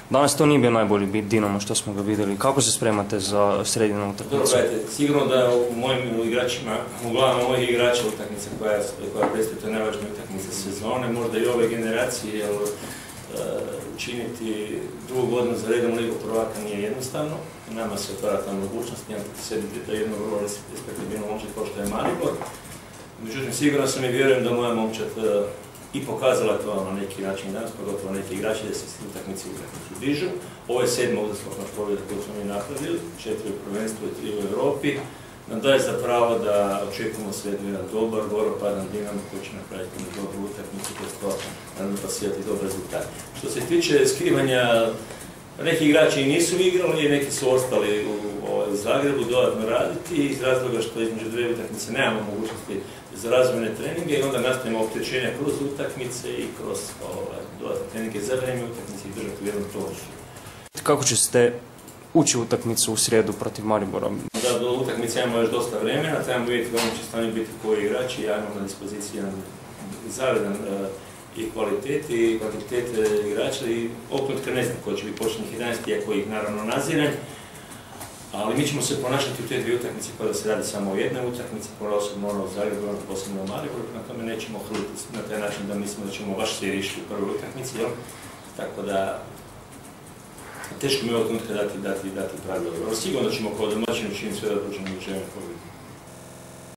Danas to nije bio najbolji bit Dinamo što smo ga vidjeli. Kako se spremate za sredinu utakmicu? Dobro, gledajte, sigurno da u mojim igračima, u glavama mojih igrača utakmica koja predstavlja, to je najvažnija utakmica sezone, možda i ove generacije, jer učiniti drugu godinu za redom Ligu prvaka nije jednostavno. Nama se otvara ta mogućnost, imate sebi jedno vrlo respektabilno momčad kao što je Maribor. Međutim, siguran sam i vjerujem da moja momčad i pokazala to na neki način danas, pogotovo neki igrači da se s utakmici dižu. Ovo je 7. uzastopna pobjeda koju smo mi napravili, 4 u prvenstvu i 3 u Europi. Nam daje za pravo da očekujemo sve jedan dobar, goropadan Dinamo koji će napraviti na dobru utakmicu, kroz to nam pasirati dobar rezultat. Što se tiče skrivanja, neki igrači nisu igrali, neki su ostali u Zagrebu dodatno raditi iz razloga što između dvije utakmice nemamo mogućnosti za razvojne treninge i onda nastavimo opterećenja kroz utakmice i kroz dodatne treninge za vrijeme utakmice i držati u jednom tonusu. Kako ćete ući u utakmicu u srijedu protiv Maribora? Da, do utakmice imamo još dosta vremena, trebamo vidjeti kako će stanje biti koji igrači, ja imam na dispoziciji jedan zavidan i kvalitet igrača i opet ne znam ko će biti početnih 11, iako ih naravno nazirem. Ali mi ćemo se ponašati u te dvije utakmice kao da se radi samo o jednoj utakmici, osobno ono u Zagrebu, ono posebno u Mariboru, na tome nećemo hrliti na taj način da mislimo da ćemo baš svi riješiti u prvoj utakmici, jel? Tako da teško mi je ovog trenutka dati pravilo. Sigurno ćemo kao domaćin učiniti sve da dođemo u čemu pobjedu.